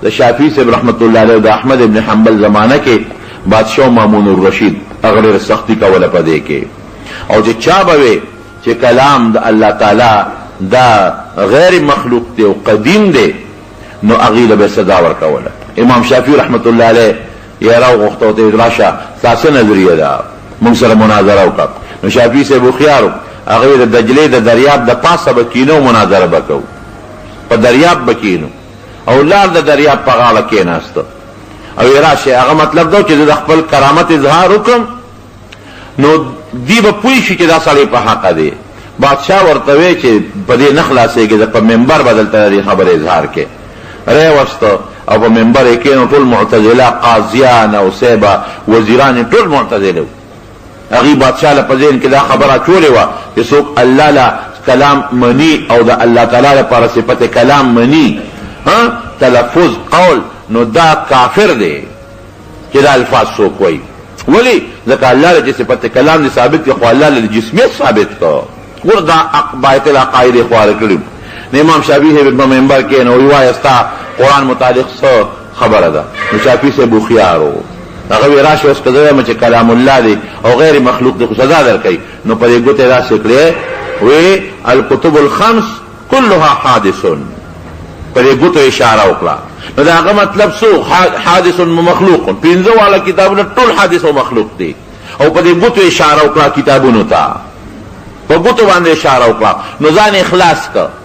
د شافعی صاحب رحمت الله علیه او د احمد ابن حنبل زمانہ کې بادشاہ مامون الرشید اغلر سختی کوله پدې کې او چې چا به چې کلام د الله تعالی دا غیر مخلوق دی او قدیم دی نو اغیله به سزا ورکوله. امام شافعی رحمت الله علیه یې راوغوښته او ته راشه تاسو نظریه ده موږ سره مناظره وکړه. نو شافعی صاحب خيارو هغه د دجله د دریاب د پاسه بکینو مناظره وکاو په دریاب بکینو او لار د دریاب په غاړه کې ناست او راشه هغه مطلب دا چې د خپل کرامت اظهار وکم نو دی به پوي شي چې دا سړی په حق دی. بادشاہ ورته وی چې په دې نخلاصيږي د په منبر بدلته دی خبر اظهار کې ری وسته او په منبر کې نو ټول معتزله قاضیان او سیبا وزیران ټول معتزله هغه بادشاہ له پزین کې دا خبره چولې و چې څوک الله لا کلام منی او د الله تعالی لپاره صفت کلام منی ها تلفظ قول نو دا کافر دی چې دا الفاظ څوک وایي ولی ځکه الله له صفت کلام دي ثابت کړي خو الله له جسمیت ثابت کړه وردا باید العقائد خوار کړي. امام شافعی په منبر کې نو وایي استا قرآن متعلق څه خبره ده نو شافعی سے بوخیارو هغه راشه اوس کده چې کلام الله دی او غیر مخلوق دی سزا درکې نو په دې ګوته را سکړي وی الکتب الخمس كلها حادث په دې ګوته اشاره وکړه نو دا هغه مطلب سو حادث مخلوق پنځه والا کتابونه ټول حادث او مخلوق دي او په دې ګوته اشاره وکړه کتابونو ته په ګوته باندې اشاره وکړه نو ځان اخلاص کړه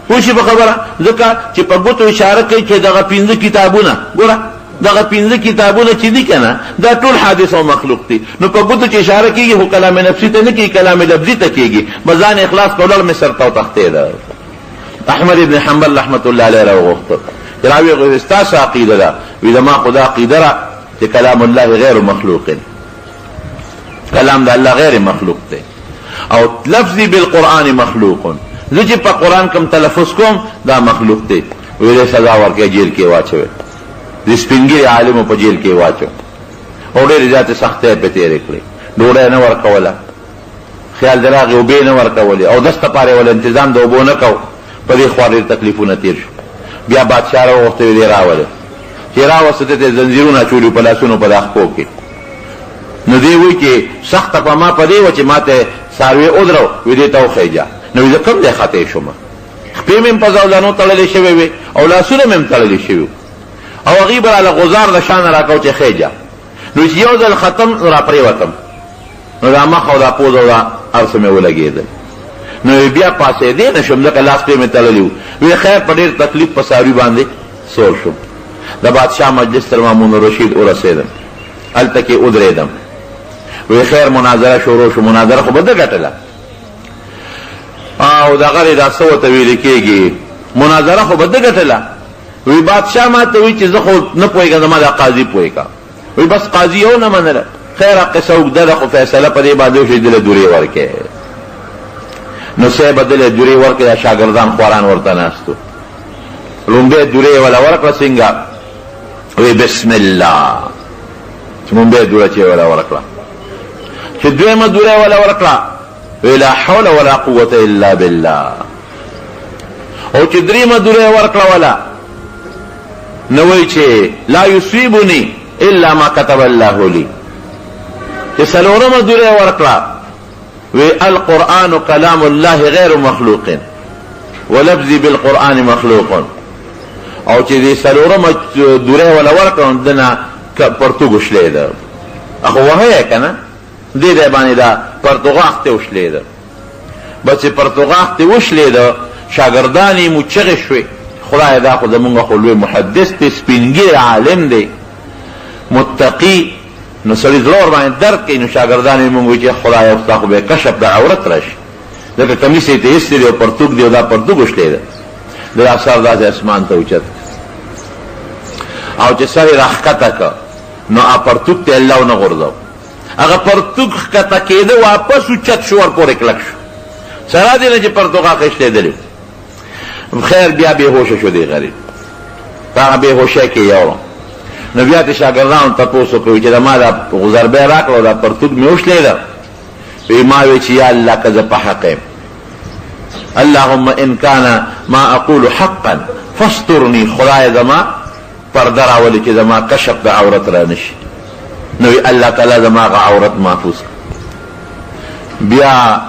پوښي په خبره ځکه چې په ګوتو اشاره کوي چې دغه پنځه کتابونه ګوره دغه پنځه کتابونه چې دي کنه دا ټول حادث او مخلوق دي نو په ګوتو چې اشاره کیږي هو کلام نفسي ته نه کیږي کلام لفظي ته کیږي بزان اخلاص کول مې سرته تختې ده. احمد ابن حنبل رحمت الله علیه راوغوښته راوی غوستاسه عقیده ده وی ما خدا عقیده را چې کلام الله غیر مخلوق کلام د الله غیر مخلوق دی او لفظي بالقران مخلوق لږه په قران کوم تلفظ کوم دا مخلوق دی ویله سزا ورکړي جیل کې واچوي د سپینګي عالم په جیل کې واچو او ډېر ذات سخته په تیر کړی ډوړې نه ورکوله خیال دراغه او به نه ورکوله او دسته پاره ول تنظیم د وبو نه کو په دې خوارې تکلیفونه تیر شو. بیا بادشاہ راوخته وی راوله چې راوسته ته زنجیرونه چولی په لاسونو په داخو کې نو دی وی چې سخت په ما په دی و چې ماته ساروي او درو وی دې ته خېجا نو زه کوم دې خاطر شوم خپې مې په ځولانو تړلې شوی وي او لاسونه مې تړلې شوی او غیبر علی غزار د شان راکاو چې خېجا نو چې یو ځل ختم را پرې وتم نو دا ما خو دا پوز او ارسمه ولګېدل نو بیا پاسې دې نشم ځکه لاس په مې تړلې وی خیر په ډېر تکلیف په ساروي باندې سور شو. د بادشاہ مجلس تر مامون رشید ورسېدم الته کې ودرېدم وی خیر مناظره شروع شو مناظره خو بده ګټله او دا غری دا سو ته ویل کېږي مناظره خو بده ګټله وی بادشاہ ما ته وی چې زه خو نه پوهېږم زما دا قاضي پوهېږه وی بس قاضي یو نه منله خیر قصه اوږده خو فیصله په دې باندې وشي دله دورې ورکې نو سه بدله دورې ورکې دا شاګردان خواران ورته ناستو لومبه دورې ولا ورکړه څنګه وی بسم الله چې لومبه دورې ولا ورکړه چې دویمه دورې ولا ورکړه ولا حول ولا قوة الا بالله او چې دریمه دورې ورکړه ولا نوې چې لا يصيبني الا ما كتب الله لي چې سلورمه دورې ورکړه وی القرآن كلام الله غير مخلوق ولفظي بالقرآن مخلوق او چې دې سلورمه دورې ولا ورکړه دنه پرتګ شلې ده اخو وهه کنه دې دې باندې دا پرتګاخ ته وشلې ده بچ پرتګاخ ته وشلې ده شاګردانی مو چغه شوي خدای دا خو زمونږ خو لوی محدث ته سپینګي عالم دی متقی نو سړي زور باندې درک کوي نو شاګردانی مونږ چې خدای او تاسو به کشف د عورت راشي دغه کمیسه ته استری او پرتګ دی دا پرتګ وشلې ده د اثر د اسمان ته اوچت او چې سړي راخکته ک نو پرتګ ته الله نه غردو هغه پرتګ کته کېده واپس اوچت شو ور پورې کلک شو سره دې نه چې پرتګا خښته دي خیر بیا به هوش شو دی غریب تا به هوش کې یو نو بیا ته شاګردان تاسو کوي چې ما دا غزربه راکړو دا پرتګ میوش لیدا په ما وی چې یا الله کذا په حق اللهم ان كان ما اقول حقا فاسترني خدای زما پرده راولي چې زما کشف د عورت را نشي. نو الله تعالی زما غ عورت محفوظ بیا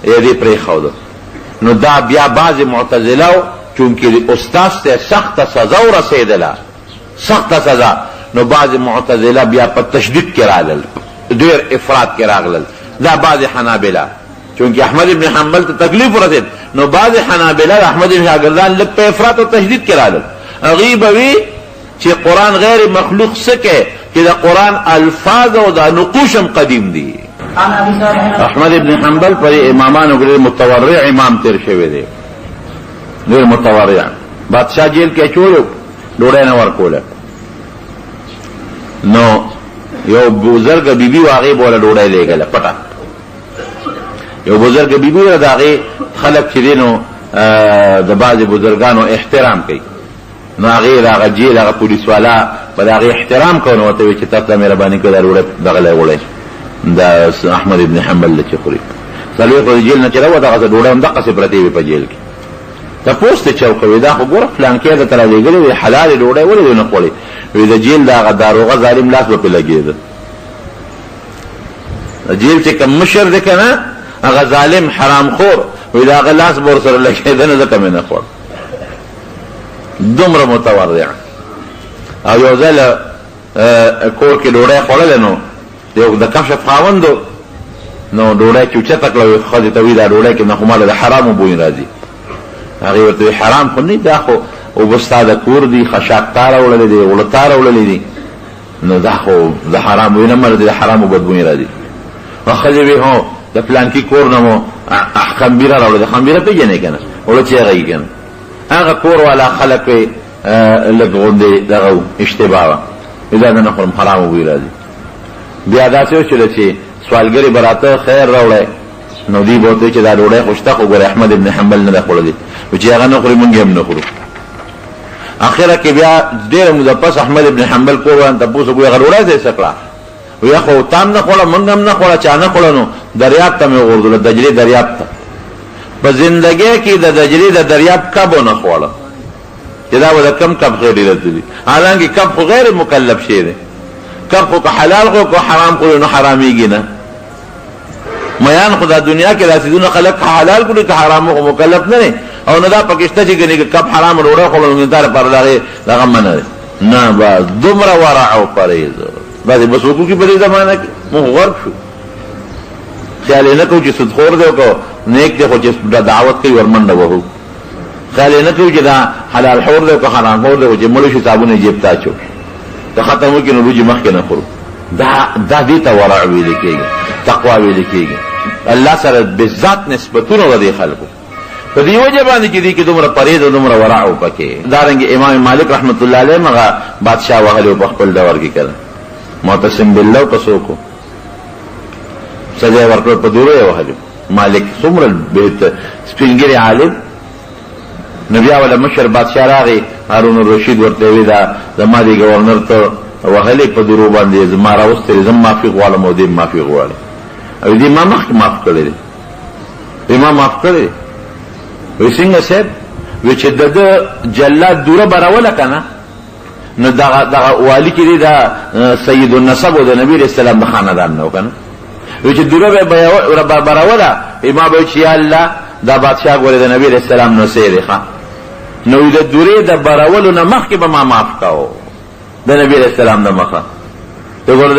یې دې پرېښوده. نو دا بیا بعض معتزله چونکې استاد ته سخته سزا ورسېدله، سخته سزا، نو بعض معتزله بیا په تشدید کې راغلل، ډېر افراط کې راغلل. دا بعض حنابله چونکې احمد ابن حنبل ته تکلیف ورسېد، نو بعض حنابله د احمد ابن شاګردان لږ په افراط او تشدید کې راغلل. هغوی به وي چې قرآن غیر مخلوق څه کوي چې د قرآن الفاظ او د نقوش هم قدیم دي. احمد ابن حنبل پر امامانو کې متورع امام تیر شوی دی، ډېر متورع. بادشاہ جیل کې اچولو، ډوډۍ نه ورکوله. نو یو بزرګ بیبي و هغې به وله ډوډۍ لېږله پټه. یو بزرګ بیبي وه د هغې خلک چې دی نو د بعضې بزرګانو احترام کوي. نو هغې د هغه جیل هغه پولیس والا به د هغې احترام کوي، نو ورته وایي چې تاسو ته مهرباني کوئ دا ډوډۍ دغه وړئ د احمد ابن حنبل چې خوري. څلوېښت ورځې جیل نه چې راووت هغه ډوډۍ هم دقسې پرتې وې په جیل کې. تپوس ته چوکوي دا خو ګوره فلانکې درته رالیږلې وې حلالې ډوډۍ ولې دې ونه خوړې؟ وایي د جیل د هغه داروغه ظالم لاس به پرې لګېده. د جیل چې کوم مشر دی که نه هغه ظالم حرام خور، وایي د هغه لاس به ورسره لګېده نه ځکه مې نه خوړ. دومره متورع. او یو ځل کور کې ډوډۍ خوړلې نو یو د کشف خاوندو نو ډوډۍ چې اوچته کړه ښځې ته وایي دا ډوډۍ کې نه خو ماله د حرامو بوی راځي. هغې ورته وایي حرام خو نه دا خو اوبه ستا د کور دي، خشاک تا راوړلی دی، اوړه تا راوړلی دي، نو دا خو د حرام وایي نه ماله د حرامو بدبوی راځي. نو ښځې وایي هو د پلانکي کور نه مو خمبیره راوړې. خمبیره پېژنې که نه؟ اوړه چې هغه یي که نه هغه کور والا خلک وایي لږ غوندې دغه اشتباه وه، دا نه خورم حرامو بوی راځي. بیا داسې وشوله چې سوالګرې به راته خیر راوړی، نو دوی به ورته وایي چې دا ډوډۍ خو شته خو ګوره احمد ابن حنبل نه ده خوړلې، چې هغه نه خوري موږ هم نه خورو. اخره کې بیا ډېره موده پس احمد ابن حنبل کور وان تپوس وکړو هغه ډوډۍ ځای څه کړه؟ وایي خو تا هم نه خوړه موږ هم نه خوړه، چا نه خوړه، نو دریاب ته مې وغورځوله، دجلې دریاب ته. په زندګۍ کې د دجلې د دریاب کب ونه خوړه چې دا به د کم کب خیر ډېره دي. حالانکې کب خو غیر مکلف شی دی. کب خو که حلال خو که حرام خو نو حرامېږي نه. میان خو دا دنیا کې دا څیزونه خلک حلال کړي که حرام خو مکلف نه دی. او نه دا پکې شته چې ګنې که کب حرام ډوډۍ خوړل نو دا لپاره د هغې دغه منع دی. نه بس دومره ورع او پرهیز بعضې بس وکړو کې په دې زمانه کې موږ غرق شو. خیال یې نه کوو چې سودخور دی او که نیک دی خو چې دعوت کوي ورمنډه وهو. خیال یې نه کوي چې دا حلال خور دی او که حرام خور دی خو چې مړ شي صابون یې جیب ته اچو که ختم وکړي نو روجې مخکې نه خورو. دا دې ته ورع ویلې کېږي، تقوا ویلې کېږي. الله سره بذات نسبتونه د دې خلکو په دې وجه باندې چې دې کې دومره پرهیز او دومره ورع و پکې. دارنګې امام مالک رحمت الله علیه هغه بادشاه وهلی په خپل دور کې کړه، معتصم بالله په څوک سزا یې ورکړه، په دوره یې وهلی. مالک څومره سپینګیری عالم. نو بیا وله مشر بادشاه راغی هارون الرشید ورته وی دا زما دې ګورنر ته وهلی په درو باندې زما راوستلې، زه معافي غواړم او دې معافي غواړم. او دې ما مخکې معاف کړی دی، دې ما معاف کړی دی. وایي څنګه صاحب؟ وایي چې د ده جلاد دوره به راوله که نه نو دغه والي چې دی دا سید النسب و د نبي علیه السلام د خاندان نه و که نه. وایي چې دوره به راوله، ما به وایي چې یا الله دا بادشاه ګورې د نبي علیه السلام نو سی دی ښه، نو د دورې د براولو نه مخکې به ما معاف کوو د نبي علیه السلام د مخه. ته ګوره